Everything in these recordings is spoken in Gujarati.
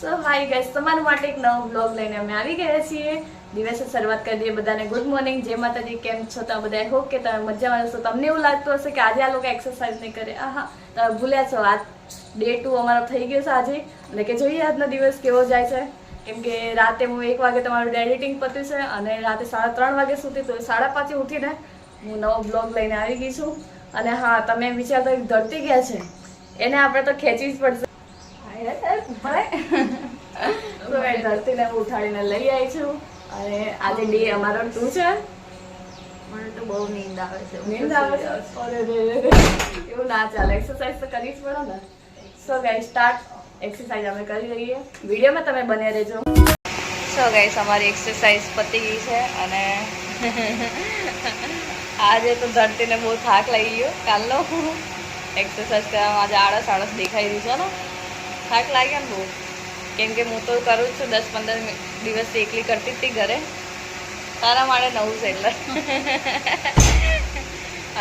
સો હાય ગાઈસ, તમારા માટે એક નવો બ્લોગ લઈને અમે આવી ગયા છીએ. દિવસે શરૂઆત કરી દઈએ. બધાને ગુડ મોર્નિંગ, જય માતાજી. કેમ છો તમે બધા? હોપ કે તમે મજામાં હશો. તમને એવું લાગતું હશે કે આજે આ લોકો એક્સરસાઇઝ નહીં કરે. આહા, તમે ભૂલ્યા છો. આજ ડે 2 અમારો થઈ ગયો છે આજે. એટલે કે જોઈએ આજનો દિવસ કેવો જાય છે. કેમ કે રાતે હું 1 વાગે તમારું એડિટિંગ પત્યું છે અને રાતે 3:30 વાગે સુધી, તો 5:30 ઉઠીને હું નવો બ્લોગ લઈને આવી ગઈ છું. અને હા, તમે વિચારતા ધરતી ગયા છે એને આપણે તો ખેંચવી જ પડશે. તો એ ધરતીને હું ઉઠાડીને લઈ આવી છું અને આજે ડે અમારો 2 છે. મને તો બહુ નીંદ આવે છે. નીંદ આવે છે? અરે એવું ના ચાલે, એક્સરસાઇઝ તો કરવી જ પડે ને. So guys, start. એક્સરસાઇઝ અમે કરી રહીએ, વિડીયોમાં તમે બને રહેજો. સો ગાઈસ, અમારી એક્સરસાઇઝ પતી ગઈ છે અને આજે તો ધરતીને બહુ થાક લાગી ગયો. કાલનો એક્સરસાઇઝ કરવામાં આજે આળસ દેખાઈ રહ્યું છે ને. થાક લાગ્યો ને બહુ, કેમ કે હું તો કરું છું 10-15 દિવસથી એકલી કરતી હતી ઘરે. તારા માટે નવું છે એટલે.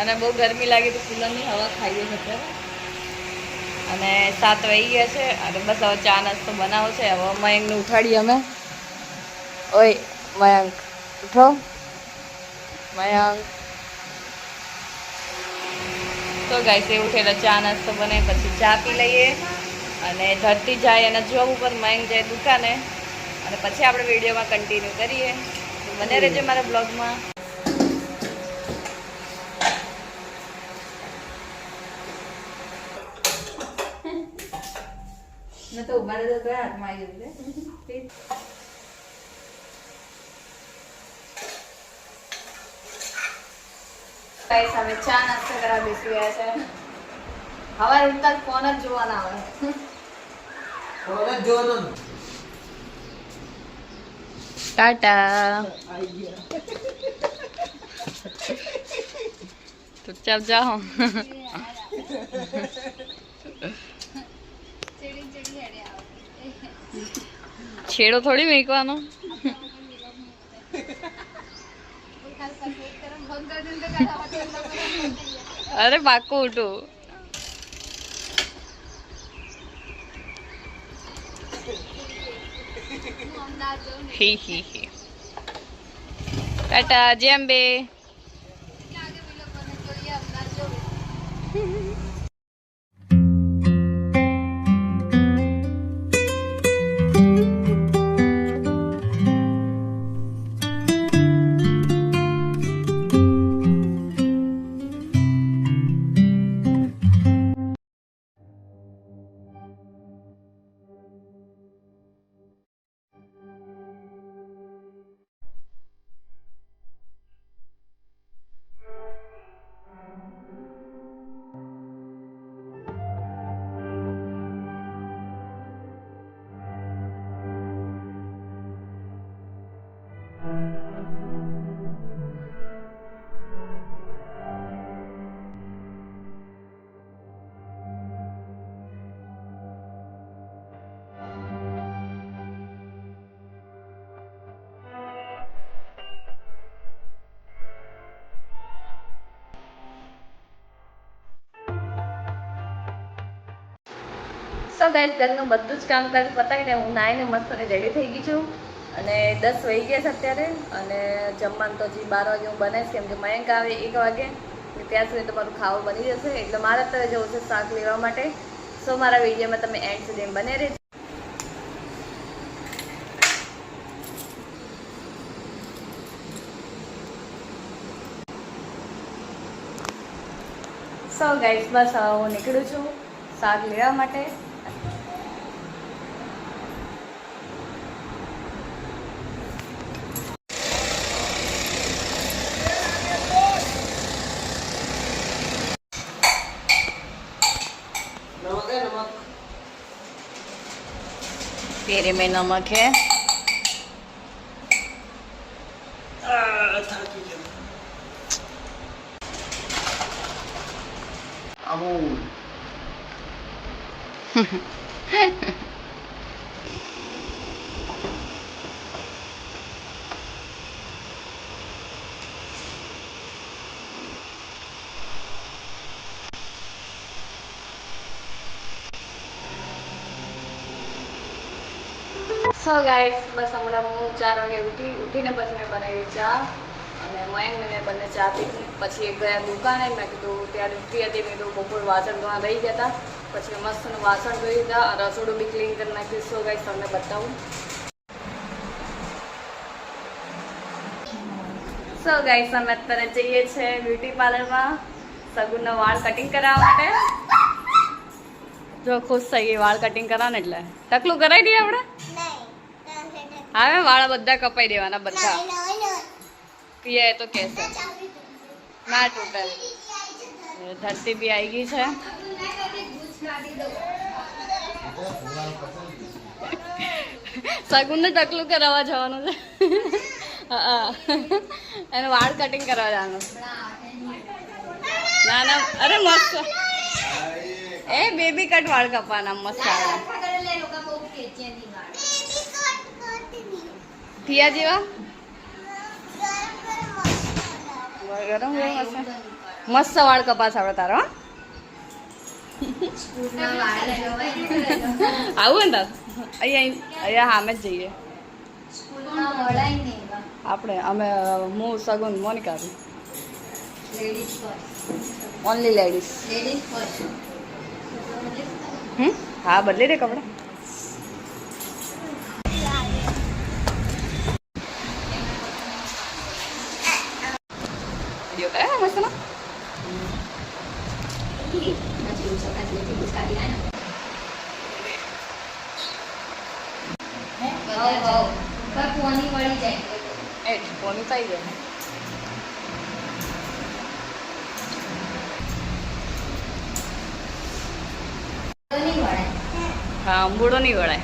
અને બહુ ગરમી લાગી તો કુલરની હવા ખાઈએ છે અત્યારે. અને 7 વાગી ગયા છે અને બસ હવે ચા નાસ્તો બનાવો છે. હવે મયંકને ઉઠાડીએ અમે. ઓય મયંક, ઉઠો મયંક. તો ગાઈસ, એ ઉઠે એટલે ચા નાસ્તો બને, પછી ચા પી લઈએ અને ધરતી જાય એના જોબ ઉપર, મયંક જાય દુકાને, અને પછી આપણે વિડીયોમાં કન્ટિન્યુ કરીએ. બને રહેજો મારા બ્લોગમાં. મેં તો ઉભા રહેતો તો હાથમાં આવી ગયું છે. ગાઈસ, હવે ચા નાસ્તો કરવા બેસી ગયા છે. હવારે ઉઠતા જ ફોન જ જોવાના આવે. ટાટા. ચુપચાપ જાઓ. છેડો થોડી મેકવાનો. અરે પાક્કું ઉઠું. હી હી હી. ટાટા, જય અંબે. સો ગાઈસ, ઘરનું બધું જ કામકાજ પતાવીને હું નાહીને મસ્ત રેડી થઈ ગઈ છું. અને 10 વાગી ગયા છે અત્યારે. અને જમવાનું તો હજી 12 વાગે હું બનાવીશ, કેમ કે મયંક આવે 1 વાગે. ત્યાં સુધી તમારું ખાવું બની જશે. એટલે મારે અત્યારે જવું છે શાક લેવા માટે. સો મારા વિડીયોમાં તમે એન્ડ સુધી બને રહેજો. સો ગાઈસ, બસ હું નીકળું છું શાક લેવા માટે. तेरे में नमक है. अमूल. સો ગાઈસ બસ હમણાં હું 4 વાગે ઉઠીને પછી મેં બનાવી ચા અને મયંક મેં બંને ચા પીધી. પછી એક ગયા દુકાને. મેં કીધું ત્યારે ઉઠી હતી, મેં કીધું બપોર વાસણ ધોવા રહી ગયા હતા. પછી મસ્ત વાસણ ધોઈ દીધા, રસોડું બી ક્લીન કરી નાખ્યું. સો ગાઈસ તમને બતાવું. સો ગાઈસ અમે અત્યારે જઈએ છીએ બ્યુટી પાર્લરમાં સગુનના વાળ કટિંગ કરાવવા માટે. જો ખુશ થઈ ગઈ વાળ કટિંગ કરાવને એટલે. ટકલું કરાવી દઈએ આપણે. હવે વાળ બધા કપાઈ દેવાના બધા. પિયા તો કેસે ના તૂટે. ધરતી બી આવી ગઈ છે. સગુનને ટકલું કરાવવા જવાનું છે. હા એને વાળ કટિંગ કરવા જવાનું. ના ના અરે મસ્ત એ બેબી કટ વાળ કપાના મસ્ત આવે. પિયા જેવા ગરમ ગરમ હશે. મસ્ત વાળ કપાસ આવડે તારો. આવું ને તાર અહીંયા સામે જ જઈએ આપણે. અમે હું સગુન મોનિકા ઓનલી લેડીઝ. હા બદલી દે કપડા. મસ્ત ના પોની વળી જાય એ પોની થઈ જાય. હા અંબુડો નહીં વળાય.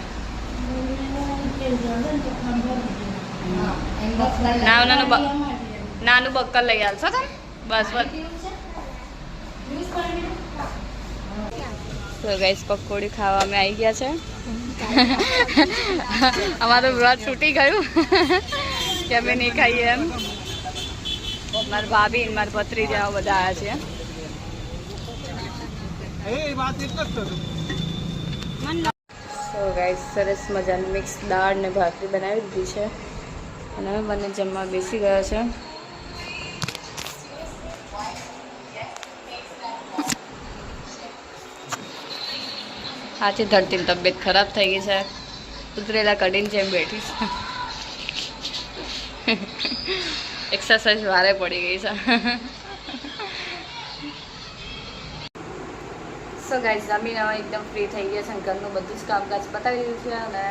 નાનું બક્કર લઈ આવશો તમે. બસ બસ. તો ગાઈસ પકોડી ખાવા અમે આવી ગયા છે. અમારું વ્રત તૂટી ગયું કે અમે નહીં ખાઈએ એમ. મારા ભાભી મારા ભત્રીજા બધા આવ્યા છે. તો ગાઈસ સરસ મજાની મિક્સ દાળ ને ભાખરી બનાવી દીધી છે અને અમે બંને જમવા બેસી ગયા છે. આજે ધરતીની તબિયત ખરાબ થઈ ગઈ છે. ઉતરેલા કઢીને જેમ બેઠી છે. એક્સરસાઇઝ વારે પડી ગઈ છે. સો ગાઈસ જમીન હવે એકદમ ફ્રી થઈ ગયા છે. ઘરનું બધું જ કામકાજ પતાવી દીધું છે અને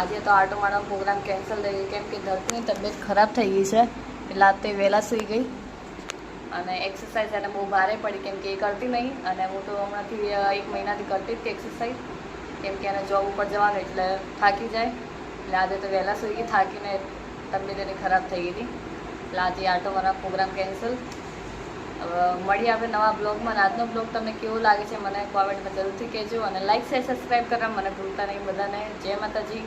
આજે તો આટો મારવાનો પ્રોગ્રામ કેન્સલ થઈ ગયો કેમ કે ધરતીની તબિયત ખરાબ થઈ ગઈ છે. એટલે આજ તે વહેલા સૂઈ ગઈ અને એક્સરસાઇઝ એને બહુ ભારે પડી કેમ કે એ કરતી નહીં અને હું તો હમણાંથી 1 મહિનાથી કરતી જ હતી એક્સરસાઇઝ કેમ કે એને જોબ ઉપર જવાનું એટલે થાકી જાય. એટલે આજે તો વહેલા સૂઈ ગઈ થાકીને તબિયત એની ખરાબ થઈ ગઈ હતી. એટલે આજે આટો મારવાનો પ્રોગ્રામ કેન્સલ. હવે મળીએ આપણે નવા બ્લોગમાં. આજનો બ્લોગ તમને કેવો લાગે છે મને કોમેન્ટમાં જરૂરથી કહેજો અને લાઈક શેર સબસ્ક્રાઈબ કરવા મને ભૂલતા નહીં બધાને. જય માતાજી.